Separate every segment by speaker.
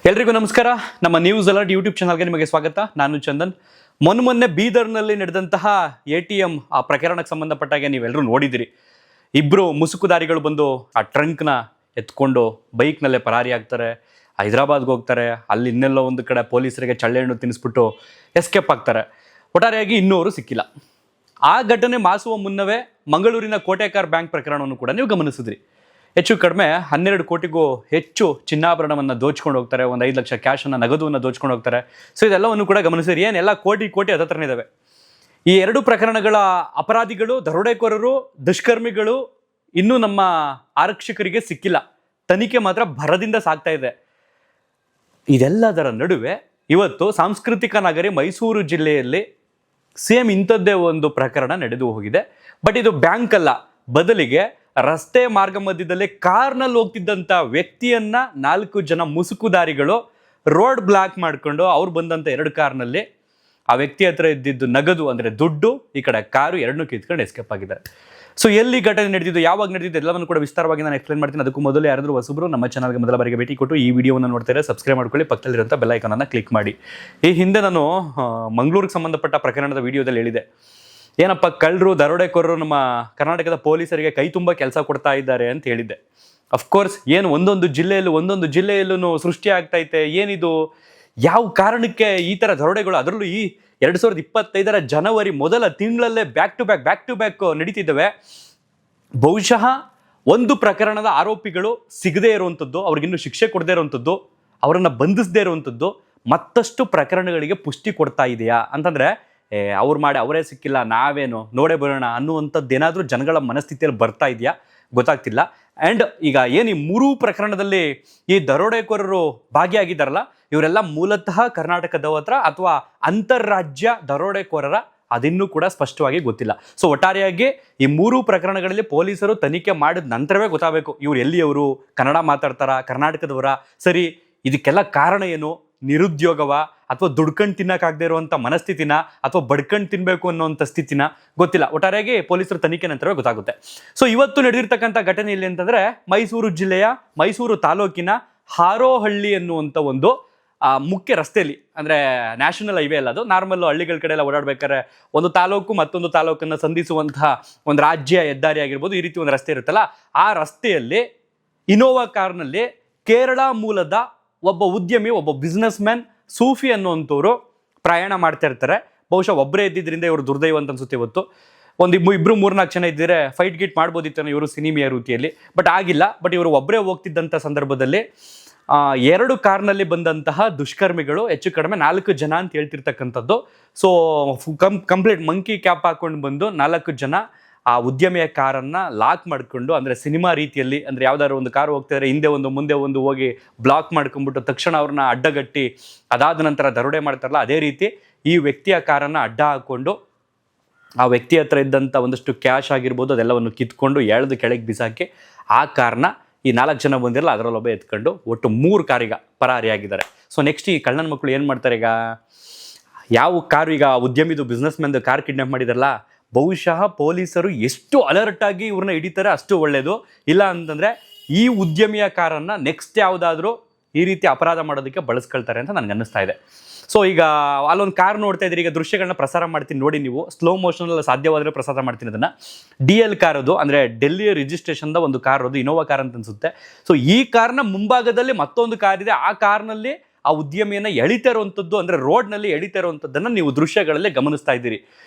Speaker 1: ಎಲ್ರಿಗೂ ನಮಸ್ಕಾರ. ನಮ್ಮ ನ್ಯೂಸ್ ಅಲರ್ಟ್ ಯೂಟ್ಯೂಬ್ ಚಾನಲ್ಗೆ ನಿಮಗೆ ಸ್ವಾಗತ. ನಾನು ಚಂದನ್. ಮೊನ್ನೆ ಬೀದರ್ನಲ್ಲಿ ನಡೆದಂತಹ ATM ಆ ಪ್ರಕರಣಕ್ಕೆ ಸಂಬಂಧಪಟ್ಟಾಗೆ ನೀವೆಲ್ಲರೂ ನೋಡಿದಿರಿ. ಇಬ್ಬರು ಮುಸುಕುದಾರಿಗಳು ಬಂದು ಆ ಟ್ರಂಕ್ನ ಎತ್ಕೊಂಡು ಬೈಕ್ನಲ್ಲೇ ಪರಾರಿ ಆಗ್ತಾರೆ, ಹೈದರಾಬಾದ್ಗೆ ಹೋಗ್ತಾರೆ. ಅಲ್ಲಿ ಇನ್ನೆಲ್ಲೋ ಒಂದು ಕಡೆ ಪೊಲೀಸರಿಗೆ ಚಳ್ಳೆಹಣ್ಣು ತಿನ್ನಿಸ್ಬಿಟ್ಟು ಎಸ್ಕೇಪ್ ಆಗ್ತಾರೆ. ಒಟ್ಟಾರೆಯಾಗಿ ಇನ್ನೂ ಅವರು ಸಿಕ್ಕಿಲ್ಲ. ಆ ಘಟನೆ ಮಾಸುವ ಮುನ್ನವೇ ಮಂಗಳೂರಿನ ಕೋಟೆಕಾರ್ ಬ್ಯಾಂಕ್ ಪ್ರಕರಣವನ್ನು ಕೂಡ ನೀವು ಗಮನಿಸಿದ್ರಿ. ಹೆಚ್ಚು ಕಡಿಮೆ 12 ಕೋಟಿಗೂ ಹೆಚ್ಚು ಚಿನ್ನಾಭರಣವನ್ನು ದೋಚ್ಕೊಂಡು ಹೋಗ್ತಾರೆ, ಒಂದು 5 ಲಕ್ಷ ಕ್ಯಾಶನ್ನು ನಗದುವನ್ನು ದೋಚ್ಕೊಂಡು ಹೋಗ್ತಾರೆ. ಸೊ ಇದೆಲ್ಲವನ್ನು ಕೂಡ ಗಮನಿಸಿರಿ. ಏನೆಲ್ಲ ಕೋಟಿ ಹತ್ತತ್ರನೇ ಇದ್ದಾವೆ. ಈ ಎರಡು ಪ್ರಕರಣಗಳ ಅಪರಾಧಿಗಳು, ದರೋಡೆಕೋರರು, ದುಷ್ಕರ್ಮಿಗಳು ಇನ್ನೂ ನಮ್ಮ ಆರಕ್ಷಕರಿಗೆ ಸಿಕ್ಕಿಲ್ಲ. ತನಿಖೆ ಮಾತ್ರ ಭರದಿಂದ ಸಾಗ್ತಾ ಇದೆ. ಇದೆಲ್ಲದರ ನಡುವೆ ಇವತ್ತು ಸಾಂಸ್ಕೃತಿಕ ನಗರಿ ಮೈಸೂರು ಜಿಲ್ಲೆಯಲ್ಲಿ ಸೇಮ್ ಇಂಥದ್ದೇ ಒಂದು ಪ್ರಕರಣ ನಡೆದು ಹೋಗಿದೆ. ಬಟ್ ಇದು ಬ್ಯಾಂಕ್ ಅಲ್ಲ, ಬದಲಿಗೆ ರಸ್ತೆ ಮಾರ್ಗ ಮಧ್ಯದಲ್ಲಿ ಕಾರ್ನಲ್ಲಿ ಹೋಗ್ತಿದ್ದಂಥ ವ್ಯಕ್ತಿಯನ್ನ 4 ಜನ ಮುಸುಕುದಾರಿಗಳು ರೋಡ್ ಬ್ಲಾಕ್ ಮಾಡಿಕೊಂಡು ಅವ್ರು ಬಂದಂಥ 2 ಕಾರ್ನಲ್ಲಿ ಆ ವ್ಯಕ್ತಿ ಹತ್ರ ಇದ್ದಿದ್ದು ನಗದು ಅಂದರೆ ದುಡ್ಡು, ಈ ಕಡೆ ಕಾರು ಎರಡನ್ನೂ ಕಿತ್ಕೊಂಡು ಎಸ್ಕೇಪ್ ಆಗಿದ್ದಾರೆ. ಸೊ ಎಲ್ಲಿ ಘಟನೆ ನಡೆದಿದ್ದು, ಯಾವಾಗ ನಡೆದಿದ್ದು ಎಲ್ಲವನ್ನು ಕೂಡ ವಿಸ್ತಾರವಾಗಿ ನಾನು ಎಕ್ಸ್ಪ್ಲೇನ್ ಮಾಡ್ತೀನಿ. ಅದಕ್ಕೂ ಮೊದಲು ಯಾರಾದರೂ ಹೊಸಬರು ನಮ್ಮ ಚಾನಲ್ಗೆ ಮೊದಲ ಬಾರಿಗೆ ಭೇಟಿ ಕೊಟ್ಟು ಈ ವಿಡಿಯೋವನ್ನು ನೋಡ್ತಾರೆ, ಸಬ್ಸ್ಕ್ರೈಬ್ ಮಾಡ್ಕೊಳ್ಳಿ, ಪಕ್ಕದಲ್ಲಿರುವಂಥ ಬೆಲ್ ಐಕಾನನ್ನು ಕ್ಲಿಕ್ ಮಾಡಿ. ಈ ಹಿಂದೆ ನಾನು ಮಂಗಳೂರಿಗೆ ಸಂಬಂಧಪಟ್ಟ ಪ್ರಕರಣದ ವಿಡಿಯೋದಲ್ಲಿ ಹೇಳಿದೆ, ಏನಪ್ಪ ಕಳ್ಳರು, ದರೋಡೆಕೋರರು ನಮ್ಮ ಕರ್ನಾಟಕದ ಪೊಲೀಸರಿಗೆ ಕೈ ತುಂಬ ಕೆಲಸ ಕೊಡ್ತಾ ಇದ್ದಾರೆ ಅಂತ ಹೇಳಿದ್ದೆ. ಅಫ್ಕೋರ್ಸ್ ಏನು ಒಂದೊಂದು ಜಿಲ್ಲೆಯಲ್ಲೂ ಸೃಷ್ಟಿ ಆಗ್ತೈತೆ. ಏನಿದು, ಯಾವ ಕಾರಣಕ್ಕೆ ಈ ಥರ ದರೋಡೆಗಳು, ಅದರಲ್ಲೂ ಈ 2025 ಜನವರಿ ಮೊದಲ ತಿಂಗಳಲ್ಲೇ ಬ್ಯಾಕ್ ಟು ಬ್ಯಾಕ್ ನಡೀತಿದ್ದಾವೆ. ಬಹುಶಃ ಒಂದು ಪ್ರಕರಣದ ಆರೋಪಿಗಳು ಸಿಗದೇ ಇರುವಂಥದ್ದು, ಅವ್ರಿಗಿನ್ನೂ ಶಿಕ್ಷೆ ಕೊಡದೇ ಇರುವಂಥದ್ದು, ಅವರನ್ನು ಬಂಧಿಸದೇ ಇರುವಂಥದ್ದು ಮತ್ತಷ್ಟು ಪ್ರಕರಣಗಳಿಗೆ ಪುಷ್ಟಿ ಕೊಡ್ತಾ ಇದೆಯಾ ಅಂತಂದರೆ, ಅವ್ರು ಮಾಡಿ ಅವರೇ ಸಿಕ್ಕಿಲ್ಲ, ನಾವೇನು ನೋಡೇ ಬರೋಣ ಅನ್ನುವಂಥದ್ದು ಏನಾದರೂ ಜನಗಳ ಮನಸ್ಥಿತಿಯಲ್ಲಿ ಬರ್ತಾ ಇದೆಯಾ ಗೊತ್ತಾಗ್ತಿಲ್ಲ. ಆ್ಯಂಡ್ ಈಗ ಏನು ಈ 3 ಪ್ರಕರಣದಲ್ಲಿ ಈ ದರೋಡೆಕೋರರು ಭಾಗಿಯಾಗಿದ್ದಾರಲ್ಲ, ಇವರೆಲ್ಲ ಮೂಲತಃ ಕರ್ನಾಟಕದವರ ಅಥವಾ ಅಂತಾರಾಜ್ಯ ದರೋಡೆಕೋರರ ಅದಿನ್ನೂ ಕೂಡ ಸ್ಪಷ್ಟವಾಗಿ ಗೊತ್ತಿಲ್ಲ. ಸೊ ಒಟ್ಟಾರೆಯಾಗಿ ಈ 3 ಪ್ರಕರಣಗಳಲ್ಲಿ ಪೊಲೀಸರು ತನಿಖೆ ಮಾಡಿದ ನಂತರವೇ ಗೊತ್ತಾಗಬೇಕು ಇವ್ರು ಎಲ್ಲಿಯವರು, ಕನ್ನಡ ಮಾತಾಡ್ತಾರಾ, ಕರ್ನಾಟಕದವರ. ಸರಿ, ಇದಕ್ಕೆಲ್ಲ ಕಾರಣ ಏನು? ನಿರುದ್ಯೋಗವ, ಅಥವಾ ದುಡ್ಕೊಂಡು ತಿನ್ನೋಕ್ಕಾಗದೇ ಇರುವಂಥ ಮನಸ್ಥಿತಿನ, ಅಥವಾ ಬಡ್ಕೊಂಡು ತಿನ್ನಬೇಕು ಅನ್ನೋವಂಥ ಸ್ಥಿತಿನ ಗೊತ್ತಿಲ್ಲ. ಒಟ್ಟಾರೆಯಾಗಿ ಪೊಲೀಸರು ತನಿಖೆ ನಂತರವೇ ಗೊತ್ತಾಗುತ್ತೆ. ಸೊ ಇವತ್ತು ನಡೆದಿರ್ತಕ್ಕಂಥ ಘಟನೆ ಇಲ್ಲಿ ಅಂತಂದರೆ ಮೈಸೂರು ಜಿಲ್ಲೆಯ ಮೈಸೂರು ತಾಲೂಕಿನ ಹಾರೋಹಳ್ಳಿ ಅನ್ನುವಂಥ ಒಂದು ಮುಖ್ಯ ರಸ್ತೆಯಲ್ಲಿ, ಅಂದರೆ ನ್ಯಾಷನಲ್ ಹೈವೇ ಅಲ್ಲ, ಅದು ನಾರ್ಮಲ್ ಹಳ್ಳಿಗಳ ಕಡೆ ಎಲ್ಲ ಓಡಾಡ್ಬೇಕಾದ್ರೆ ಒಂದು ತಾಲೂಕು ಮತ್ತೊಂದು ತಾಲೂಕನ್ನು ಸಂಧಿಸುವಂತಹ ಒಂದು ರಾಜ್ಯ ಹೆದ್ದಾರಿ ಆಗಿರ್ಬೋದು, ಈ ರೀತಿ ಒಂದು ರಸ್ತೆ ಇರುತ್ತಲ್ಲ, ಆ ರಸ್ತೆಯಲ್ಲಿ ಇನೋವಾ ಕಾರ್ನಲ್ಲಿ ಕೇರಳ ಮೂಲದ ಒಬ್ಬ ಉದ್ಯಮಿ, ಒಬ್ಬ ಬಿಸ್ನೆಸ್ ಮ್ಯಾನ್ ಸೂಫಿ ಅನ್ನುವಂಥವ್ರು ಪ್ರಯಾಣ ಮಾಡ್ತಾ ಇರ್ತಾರೆ. ಬಹುಶಃ ಒಬ್ಬರೇ ಇದ್ದಿದ್ದರಿಂದ ಇವರು ದುರ್ದೈವ ಅಂತ ಅನ್ಸುತ್ತೆ. ಇವತ್ತು ಒಂದು 3-4 ಜನ ಇದ್ದರೆ ಫೈಟ್ ಗೀಟ್ ಮಾಡ್ಬೋದಿತ್ತು ಇವರು ಸಿನಿಮೆಯ ರೀತಿಯಲ್ಲಿ, ಬಟ್ ಆಗಿಲ್ಲ. ಬಟ್ ಇವರು ಒಬ್ಬರೇ ಹೋಗ್ತಿದ್ದಂಥ ಸಂದರ್ಭದಲ್ಲಿ 2 ಕಾರ್ನಲ್ಲಿ ಬಂದಂತಹ ದುಷ್ಕರ್ಮಿಗಳು, ಹೆಚ್ಚು ಕಡಿಮೆ 4 ಜನ ಅಂತ ಹೇಳ್ತಿರ್ತಕ್ಕಂಥದ್ದು. ಸೊ ಕಂಪ್ಲೀಟ್ ಮಂಕಿ ಕ್ಯಾಪ್ ಹಾಕೊಂಡು ಬಂದು 4 ಜನ ಆ ಉದ್ಯಮಿಯ ಕಾರನ್ನು ಲಾಕ್ ಮಾಡಿಕೊಂಡು, ಅಂದರೆ ಸಿನಿಮಾ ರೀತಿಯಲ್ಲಿ, ಅಂದರೆ ಯಾವ್ದಾದ್ರು ಒಂದು ಕಾರು ಹೋಗ್ತಿದ್ರೆ ಹಿಂದೆ ಒಂದು ಮುಂದೆ ಒಂದು ಹೋಗಿ ಬ್ಲಾಕ್ ಮಾಡ್ಕೊಂಡ್ಬಿಟ್ಟು ತಕ್ಷಣ ಅವ್ರನ್ನ ಅಡ್ಡಗಟ್ಟಿ ಅದಾದ ನಂತರ ದರೋಡೆ ಮಾಡ್ತಾರಲ್ಲ, ಅದೇ ರೀತಿ ಈ ವ್ಯಕ್ತಿಯ ಕಾರನ್ನು ಅಡ್ಡ ಹಾಕ್ಕೊಂಡು ಆ ವ್ಯಕ್ತಿ ಹತ್ರ ಇದ್ದಂಥ ಒಂದಷ್ಟು ಕ್ಯಾಶ್ ಆಗಿರ್ಬೋದು ಅದೆಲ್ಲವನ್ನು ಕಿತ್ಕೊಂಡು ಎಳೆದು ಕೆಳಗೆ ಬಿಸಾಕಿ ಆ ಕಾರ್ನ ಈ 4 ಜನ ಬಂದಿರಲ್ಲ ಅದರಲ್ಲೊಬ್ಬ ಎತ್ಕೊಂಡು ಒಟ್ಟು 3 ಕಾರಿಗೆ ಪರಾರಿಯಾಗಿದ್ದಾರೆ. ಸೊ ನೆಕ್ಸ್ಟ್ ಈ ಕಳ್ಳನ ಮಕ್ಕಳು ಏನು ಮಾಡ್ತಾರೆ, ಈಗ ಯಾವ ಕಾರು, ಈಗ ಉದ್ಯಮಿದು ಬಿಸ್ನೆಸ್ ಮ್ಯಾನ್ದು ಕಾರ್ ಕಿಡ್ನಾಪ್ ಮಾಡಿದಾರಲ್ಲ, ಬಹುಶಃ ಪೊಲೀಸರು ಎಷ್ಟು ಅಲರ್ಟ್ ಆಗಿ ಇವ್ರನ್ನ ಹಿಡಿತಾರೆ ಅಷ್ಟು ಒಳ್ಳೆಯದು. ಇಲ್ಲ ಅಂತಂದರೆ ಈ ಉದ್ಯಮಿಯ ಕಾರನ್ನು ನೆಕ್ಸ್ಟ್ ಯಾವುದಾದ್ರೂ ಈ ರೀತಿ ಅಪರಾಧ ಮಾಡೋದಕ್ಕೆ ಬಳಸ್ಕೊಳ್ತಾರೆ ಅಂತ ನನಗೆ ಅನ್ನಿಸ್ತಾ ಇದೆ. ಸೊ ಈಗ ಅಲ್ಲೊಂದು ಕಾರ್ ನೋಡ್ತಾ ಇದ್ದೀರಿ, ಈಗ ದೃಶ್ಯಗಳನ್ನ ಪ್ರಸಾರ ಮಾಡ್ತೀನಿ ನೋಡಿ, ನೀವು ಸ್ಲೋ ಮೋಷನಲ್ಲಿ ಸಾಧ್ಯವಾದರೆ ಪ್ರಸಾರ ಮಾಡ್ತೀನಿ ಅದನ್ನು. DL ಕಾರ್ ಅದು, ಅಂದರೆ ಡೆಲ್ಲಿ ರಿಜಿಸ್ಟ್ರೇಷನ್ದ ಒಂದು ಕಾರ್, ಅದು ಇನೋವಾ ಕಾರ್ ಅಂತ ಅನ್ಸುತ್ತೆ. ಸೊ ಈ ಕಾರ್ನ ಮುಂಭಾಗದಲ್ಲಿ ಮತ್ತೊಂದು ಕಾರ್ ಇದೆ, ಆ ಕಾರ್ನಲ್ಲಿ ಆ ಉದ್ಯಮಿಯನ್ನು ಎಳಿತಾ ಇರುವಂಥದ್ದು, ಅಂದರೆ ರೋಡ್ನಲ್ಲಿ ಎಳಿತಾ ಇರುವಂಥದ್ದನ್ನು ನೀವು ದೃಶ್ಯಗಳಲ್ಲೇ ಗಮನಿಸ್ತಾ ಇದ್ದೀರಿ.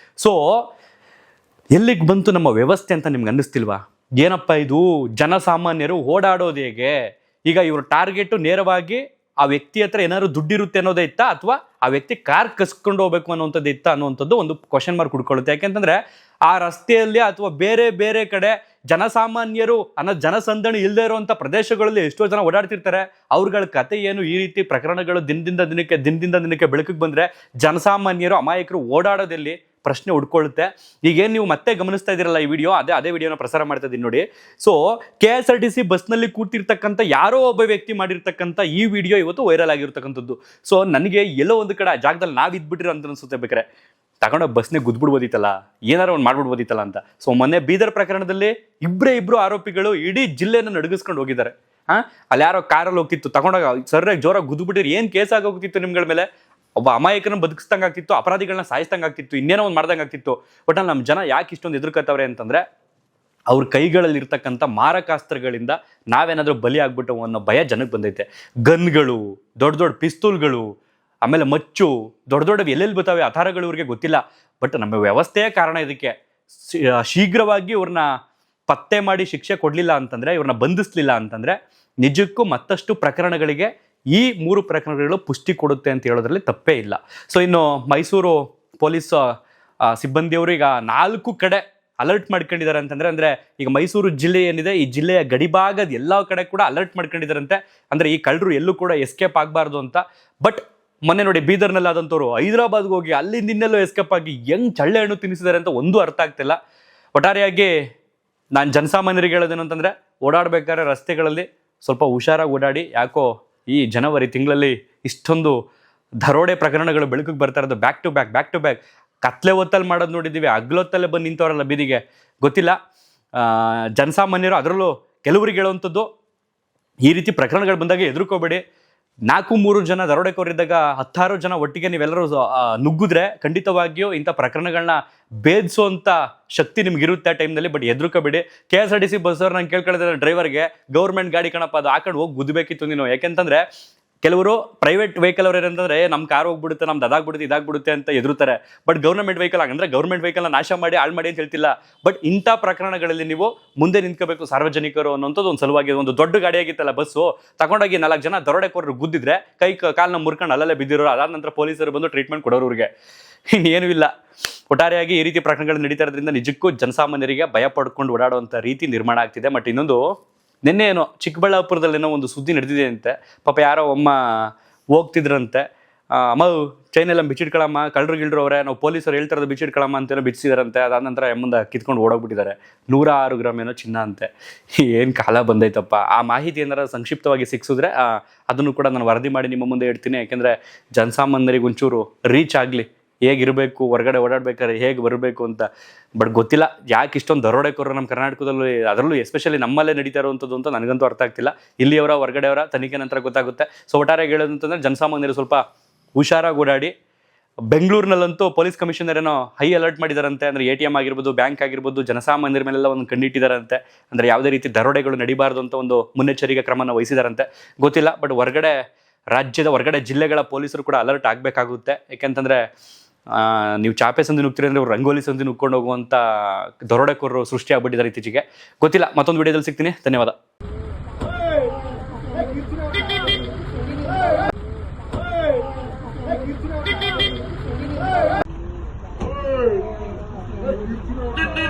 Speaker 1: ಸೊ ಎಲ್ಲಿಗೆ ಬಂತು ನಮ್ಮ ವ್ಯವಸ್ಥೆ ಅಂತ ನಿಮ್ಗೆ ಅನ್ನಿಸ್ತಿಲ್ವಾ? ಏನಪ್ಪ ಇದು, ಜನಸಾಮಾನ್ಯರು ಓಡಾಡೋದು ಹೇಗೆ? ಈಗ ಇವ್ರ ಟಾರ್ಗೆಟು ನೇರವಾಗಿ ಆ ವ್ಯಕ್ತಿ ಹತ್ರ ಏನಾದ್ರು ದುಡ್ಡಿರುತ್ತೆ ಅನ್ನೋದೇ ಇತ್ತಾ, ಅಥವಾ ಆ ವ್ಯಕ್ತಿ ಕಾರ್ ಕಸ್ಕೊಂಡು ಹೋಗ್ಬೇಕು ಅನ್ನೋವಂಥದ್ದು ಇತ್ತಾ ಅನ್ನೋವಂಥದ್ದು ಒಂದು ಕ್ವಶನ್ ಮಾರ್ಕ್ ಹುಡ್ಕೊಳ್ಳುತ್ತೆ. ಯಾಕೆಂತಂದರೆ ಆ ರಸ್ತೆಯಲ್ಲಿ ಅಥವಾ ಬೇರೆ ಕಡೆ ಜನಸಾಮಾನ್ಯರು ಅನ್ನೋ ಜನಸಂದಣಿ ಇಲ್ಲದೆ ಇರುವಂಥ ಪ್ರದೇಶಗಳಲ್ಲಿ ಎಷ್ಟೋ ಜನ ಓಡಾಡ್ತಿರ್ತಾರೆ. ಅವ್ರಗಳ ಕತೆ ಏನು? ಈ ರೀತಿ ಪ್ರಕರಣಗಳು ದಿನದಿಂದ ದಿನಕ್ಕೆ ಬೆಳಕಿಗೆ ಬಂದರೆ ಜನಸಾಮಾನ್ಯರು, ಅಮಾಯಕರು ಓಡಾಡೋದಲ್ಲಿ ಪ್ರಶ್ನೆ ಹುಡ್ಕೊಳ್ಳುತ್ತೆ. ಈಗೇನು ನೀವು ಮತ್ತೆ ಗಮನಿಸ್ತಾ ಇದ್ದೀರಲ್ಲ ಈ ವಿಡಿಯೋ, ಅದೇ ವಿಡಿಯೋನ ಪ್ರಸಾರ ಮಾಡ್ತಾ ಇದ್ದೀನಿ ನೋಡಿ. ಸೊ KSRTC ಬಸ್ನಲ್ಲಿ ಕೂತಿರ್ತಕ್ಕಂಥ ಯಾರೋ ಒಬ್ಬ ವ್ಯಕ್ತಿ ಮಾಡಿರ್ತಕ್ಕಂಥ ಈ ವಿಡಿಯೋ ಇವತ್ತು ವೈರಲ್ ಆಗಿರ್ತಕ್ಕಂಥದ್ದು. ಸೊ ನನಗೆ ಎಲ್ಲೋ ಒಂದು ಕಡೆ ಆ ಜಾಗದಲ್ಲಿ ನಾವಿದ್ಬಿಟ್ರೆ ಅಂತ ಅನ್ಸುತ್ತೆ. ಬೇಕಾರೆ ತಗೊಂಡೋಗಿ ಬಸ್ನೇ ಗುದ್ಬಿಡ್ಬೋದಿತ್ತಲ್ಲ, ಏನಾರು ಒಂದು ಮಾಡ್ಬಿಡ್ಬೋದಿತ್ತಲ್ಲ ಅಂತ. ಸೊ ಮೊನ್ನೆ ಬೀದರ್ ಪ್ರಕರಣದಲ್ಲಿ ಇಬ್ಬರು ಆರೋಪಿಗಳು ಇಡೀ ಜಿಲ್ಲೆಯನ್ನು ನಡುಗಿಸ್ಕೊಂಡು ಹೋಗಿದ್ದಾರೆ. ಅಲ್ಲಿ ಯಾರೋ ಕಾರಲ್ಲಿ ಹೋಗ್ತಿತ್ತು ತಗೊಂಡಾಗ ಸರ್ಯಾಗಿ ಜೋರಾಗಿ ಗುದ್ಬಿಟ್ಟಿರಿ ಏನು ಕೇಸ್ ಆಗೋಗ್ತಿತ್ತು ನಿಮ್ಗಳ ಮೇಲೆ. ಒಬ್ಬ ಅಮಾಯಕನ ಬದುಕಿಸ್ದಂಗೆ ಆಗ್ತಿತ್ತು, ಅಪರಾಧಿಗಳನ್ನ ಸಾಯಿಸ್ದಂಗೆ ಆಗ್ತಿತ್ತು, ಇನ್ನೇನೋ ಒಂದು ಮಾಡ್ದಂಗೆ ಆಗ್ತಿತ್ತು. ಬಟ್ ನಮ್ಮ ಜನ ಯಾಕೆ ಇಷ್ಟೊಂದು ಎದುರ್ಕತ್ತವ್ರೆ ಅಂತಂದ್ರೆ ಅವ್ರ ಕೈಗಳಲ್ಲಿ ಇರ್ತಕ್ಕಂಥ ಮಾರಕಾಸ್ತ್ರಗಳಿಂದ ನಾವೇನಾದ್ರೂ ಬಲಿ ಆಗ್ಬಿಟ್ಟು ಅನ್ನೋ ಭಯ ಜನಕ್ಕೆ ಬಂದೈತೆ. ಗನ್ಗಳು, ದೊಡ್ಡ ದೊಡ್ಡ ಪಿಸ್ತೂಲ್ಗಳು, ಆಮೇಲೆ ಮಚ್ಚು, ದೊಡ್ಡ ದೊಡ್ಡ ಎಲ್ಲೆಲ್ಲಿ ಬರ್ತಾವೆ ಆಧಾರಗಳು ಇವ್ರಿಗೆ ಗೊತ್ತಿಲ್ಲ. ಬಟ್ ನಮ್ಮ ವ್ಯವಸ್ಥೆಯೇ ಕಾರಣ ಇದಕ್ಕೆ. ಶೀಘ್ರವಾಗಿ ಇವ್ರನ್ನ ಪತ್ತೆ ಮಾಡಿ ಶಿಕ್ಷೆ ಕೊಡಲಿಲ್ಲ ಅಂತಂದ್ರೆ, ಇವ್ರನ್ನ ಬಂಧಿಸ್ಲಿಲ್ಲ ಅಂತಂದ್ರೆ ನಿಜಕ್ಕೂ ಮತ್ತಷ್ಟು ಪ್ರಕರಣಗಳಿಗೆ ಈ 3 ಪ್ರಕರಣಗಳು ಪುಷ್ಟಿ ಕೊಡುತ್ತೆ ಅಂತ ಹೇಳೋದ್ರಲ್ಲಿ ತಪ್ಪೇ ಇಲ್ಲ. ಸೊ ಇನ್ನು ಮೈಸೂರು ಪೊಲೀಸ್ ಸಿಬ್ಬಂದಿಯವರು ಈಗ 4 ಕಡೆ ಅಲರ್ಟ್ ಮಾಡ್ಕೊಂಡಿದ್ದಾರೆ ಅಂತಂದ್ರೆ, ಅಂದ್ರೆ ಈಗ ಮೈಸೂರು ಜಿಲ್ಲೆ ಏನಿದೆ, ಈ ಜಿಲ್ಲೆಯ ಗಡಿಭಾಗದ ಎಲ್ಲ ಕಡೆ ಕೂಡ ಅಲರ್ಟ್ ಮಾಡ್ಕೊಂಡಿದ್ದಾರಂತೆ. ಅಂದ್ರೆ ಈ ಕಳ್ಳರು ಎಲ್ಲೂ ಕೂಡ ಎಸ್ಕೇಪ್ ಆಗಬಾರ್ದು ಅಂತ. ಬಟ್ ಮೊನ್ನೆ ನೋಡಿ ಬೀದರ್ನಲ್ಲಿ ಆದಂಥವ್ರು ಹೈದರಾಬಾದ್ಗೆ ಹೋಗಿ ಅಲ್ಲಿಂದ ಇನ್ನೆಲ್ಲೋ ಎಸ್ಕೇಪ್ ಆಗಿ ಹೆಂಗ್ ಚಳ್ಳೆ ಹಣ್ಣು ತಿನ್ನಿಸಿದ್ದಾರೆ ಅಂತ ಒಂದು ಅರ್ಥ ಆಗ್ತಿಲ್ಲ. ಒಟ್ಟಾರೆಯಾಗಿ ನಾನು ಜನಸಾಮಾನ್ಯರಿಗೆ ಹೇಳೋದೇನು ಅಂತಂದ್ರೆ, ಓಡಾಡ್ಬೇಕಾದ್ರೆ ರಸ್ತೆಗಳಲ್ಲಿ ಸ್ವಲ್ಪ ಹುಷಾರಾಗಿ ಓಡಾಡಿ. ಯಾಕೋ ಈ ಜನವರಿ ತಿಂಗಳಲ್ಲಿ ಇಷ್ಟೊಂದು ದರೋಡೆ ಪ್ರಕರಣಗಳು ಬೆಳಕಿಗೆ ಬರ್ತಾ ಇರೋದು ಬ್ಯಾಕ್ ಟು ಬ್ಯಾಕ್. ಕತ್ಲೆ ಹೊತ್ತಲ್ಲಿ ಮಾಡೋದು ನೋಡಿದ್ದೀವಿ, ಹಗ್ಲೊತ್ತಲ್ಲೇ ಬಂದು ನಿಂತವರಲ್ಲ ಬೀದಿಗೆ, ಗೊತ್ತಿಲ್ಲ. ಜನಸಾಮಾನ್ಯರು ಅದರಲ್ಲೂ ಕೆಲವರಿಗೆ ಹೇಳುವಂಥದ್ದು, ಈ ರೀತಿ ಪ್ರಕರಣಗಳು ಬಂದಾಗ ಹೆದರ್ಕೋಬೇಡಿ. 4-3 ಜನ ದರೋಡೆಕೋರಿದ್ದಾಗ 10-6 ಜನ ಒಟ್ಟಿಗೆ ನೀವೆಲ್ಲರೂ ನುಗ್ಗಿದ್ರೆ ಖಂಡಿತವಾಗಿಯೂ ಇಂಥ ಪ್ರಕರಣಗಳನ್ನ ಭೇದಿಸುವಂಥ ಶಕ್ತಿ ನಿಮ್ಗಿರುತ್ತೆ ಆ ಟೈಮ್ನಲ್ಲಿ. ಬಟ್ ಹೆದರ್ಕೋಬೇಡಿ. KSRTC ಬಸ್ಸವ್ರು ನಾನು ಕೇಳ್ಕೊಳ್ಳೋದ್ರೆ ಡ್ರೈವರ್ಗೆ, ಗೌರ್ಮೆಂಟ್ ಗಾಡಿ ಕಣಪ್ಪ, ಅದು ಹಾಕೊಂಡು ಹೋಗಿ ಗುದ್ದಬೇಕಿತ್ತು ನೀನು. ಯಾಕೆಂತಂದ್ರೆ ಕೆಲವರು ಪ್ರೈವೇಟ್ ವೆಹಿಕಲ್ ಅವ್ರು ಏನಂತಂದ್ರೆ ನಮ್ಮ ಕಾರ್ ಹೋಗ್ಬಿಡುತ್ತೆ, ನಮ್ದು ಅದಾಗ್ಬಿಡುತ್ತೆ ಇದಾಗ್ಬಿಡುತ್ತೆ ಅಂತ ಎದುರುತ್ತಾರೆ. ಬಟ್ ಗೌರ್ಮೆಂಟ್ ವೆಹಿಕಲ್ ಹಂಗಂದ್ರೆ ಗೌರ್ಮೆಂಟ್ ವೆಹಿಕಲ್ನ ನಾಶ ಮಾಡಿ ಹಾಳು ಮಾಡಿ ಅಂತ ಹೇಳ್ತಿಲ್ಲ. ಬಟ್ ಇಂಥ ಪ್ರಕರಣಗಳಲ್ಲಿ ನೀವು ಮುಂದೆ ನಿಂತ್ಕೋಬೇಕು ಸಾರ್ವಜನಿಕರು ಅನ್ನೋಂಥದ್ದು ಒಂದು ಸಲುವಾಗಿ. ಒಂದು ದೊಡ್ಡ ಗಾಡಿ ಆಗಿತ್ತಲ್ಲ ಬಸ್ಸು, ತಗೊಂಡೋಗಿ 4 ಜನ ದರೋಡೆಕೋರರು ಗುದ್ದಿದ್ರೆ ಕಾಲನ್ನ ಮುರ್ಕೊಂಡು ಅಲ್ಲಲ್ಲೇ ಬಿದ್ದಿರೋರು. ಅದಾದ ನಂತರ ಪೊಲೀಸರು ಬಂದು ಟ್ರೀಟ್ಮೆಂಟ್ ಕೊಡೋರು ಅವ್ರಿಗೆ. ಇನ್ನೇನು ಇಲ್ಲ. ಒಟ್ಟಾರೆಯಾಗಿ ಈ ರೀತಿ ಪ್ರಕರಣಗಳು ನಡೀತಾ ಇರೋದ್ರಿಂದ ನಿಜಕ್ಕೂ ಜನಸಾಮಾನ್ಯರಿಗೆ ಭಯ ಪಡ್ಕೊಂಡು ಓಡಾಡುವಂಥ ರೀತಿ ನಿರ್ಮಾಣ ಆಗ್ತಿದೆ. ಬಟ್ ಇನ್ನೊಂದು, ನಿನ್ನೆ ಏನೋ ಚಿಕ್ಕಬಳ್ಳಾಪುರದಲ್ಲೇನೋ ಒಂದು ಸುದ್ದಿ ನಡೆದಿದೆ ಅಂತೆ. ಪಾಪ ಯಾರೋ ಅಮ್ಮ ಹೋಗ್ತಿದ್ರಂತೆ, ಅಮ್ಮ ಚೈನೆಲ್ಲ ಬಿಚ್ಚಿಟ್ಕೊಳಮ್ಮ, ಕಳ್ಳರು ಅವರೇ, ನಾವು ಪೊಲೀಸರು ಹೇಳ್ತಾರದು ಬಿಚ್ಚಿಟ್ಕೊಳಮ್ಮ ಅಂತೇನೋ ಬಿಚ್ಚಿದಾರಂತೆ. ಅದಾದ ನಂತರ ಮುಂದೆ ಕಿತ್ಕೊಂಡು ಓಡೋಗ್ಬಿಟ್ಟಿದ್ದಾರೆ. 106 ಗ್ರಾಮ್ ಏನೋ ಚಿನ್ನ ಅಂತೆ. ಏನು ಕಾಲ ಬಂದೈತಪ್ಪ. ಆ ಮಾಹಿತಿ ಏನಾರ ಸಂಕ್ಷಿಪ್ತವಾಗಿ ಸಿಕ್ಕಿಸಿದ್ರೆ ಅದನ್ನು ಕೂಡ ನಾನು ವರದಿ ಮಾಡಿ ನಿಮ್ಮ ಮುಂದೆ ಇಡ್ತೀನಿ. ಯಾಕೆಂದರೆ ಜನಸಾಮಾನ್ಯರಿಗೆ ಒಂಚೂರು ರೀಚ್ ಆಗಲಿ, ಹೇಗಿರಬೇಕು, ಹೊರಗಡೆ ಓಡಾಡ್ಬೇಕಾದ್ರೆ ಹೇಗೆ ಬರಬೇಕು ಅಂತ. ಬಟ್ ಗೊತ್ತಿಲ್ಲ ಯಾಕೆ ಇಷ್ಟೊಂದು ದರೋಡೆಕೋರರು ನಮ್ಮ ಕರ್ನಾಟಕದಲ್ಲಿ, ಅದರಲ್ಲೂ ಎಸ್ಪೆಷಲಿ ನಮ್ಮಲ್ಲೇ ನಡೀತಾ ಇರುವಂಥದ್ದು ಅಂತ ನನಗಂತೂ ಅರ್ಥ ಆಗ್ತಿಲ್ಲ. ಇಲ್ಲಿಯವರ ಹೊರಗಡೆಯವರ ತನಿಖೆ ನಂತರ ಗೊತ್ತಾಗುತ್ತೆ. ಸೊ ಒಟ್ಟಾರೆಯಾಗಿ ಹೇಳೋದಂತಂದ್ರೆ ಜನಸಾಮಾನ್ಯರು ಸ್ವಲ್ಪ ಹುಷಾರಾಗಿ ಓಡಾಡಿ. ಬೆಂಗಳೂರಿನಲ್ಲಂತೂ ಪೊಲೀಸ್ ಕಮಿಷನರ್ ಏನೋ ಹೈ ಅಲರ್ಟ್ ಮಾಡಿದಾರಂತೆ. ಅಂದರೆ ATM ಆಗಿರ್ಬೋದು, ಬ್ಯಾಂಕ್ ಆಗಿರ್ಬೋದು, ಜನಸಾಮಾನ್ಯರ ಮೇಲೆಲ್ಲ ಒಂದು ಕಣ್ಣಿಟ್ಟಿದ್ದಾರಂತೆ. ಅಂದರೆ ಯಾವುದೇ ರೀತಿ ದರೋಡೆಗಳು ನಡೀಬಾರ್ದು ಅಂತ ಒಂದು ಮುನ್ನೆಚ್ಚರಿಕೆ ಕ್ರಮನ ವಹಿಸಿದಾರಂತೆ. ಗೊತ್ತಿಲ್ಲ. ಬಟ್ ರಾಜ್ಯದ ಹೊರಗಡೆ ಜಿಲ್ಲೆಗಳ ಪೊಲೀಸರು ಕೂಡ ಅಲರ್ಟ್ ಆಗಬೇಕಾಗುತ್ತೆ. ಯಾಕೆಂತಂದರೆ ನೀವು ಚಾಪೆ ಸಂದಿ ನುಗ್ತೀರಿ ಅಂದರೆ ರಂಗೋಲಿ ಸಂದಿ ನುಗ್ಕೊಂಡು ಹೋಗುವಂಥ ದರೋಡೆಕೋರರು ಸೃಷ್ಟಿ ಆಗ್ಬಿಟ್ಟಿದ್ದಾರೆ ಇತ್ತೀಚೆಗೆ. ಗೊತ್ತಿಲ್ಲ. ಮತ್ತೊಂದು ವಿಡಿಯೋದಲ್ಲಿ ಸಿಗ್ತೀನಿ. ಧನ್ಯವಾದ.
Speaker 2: Hey!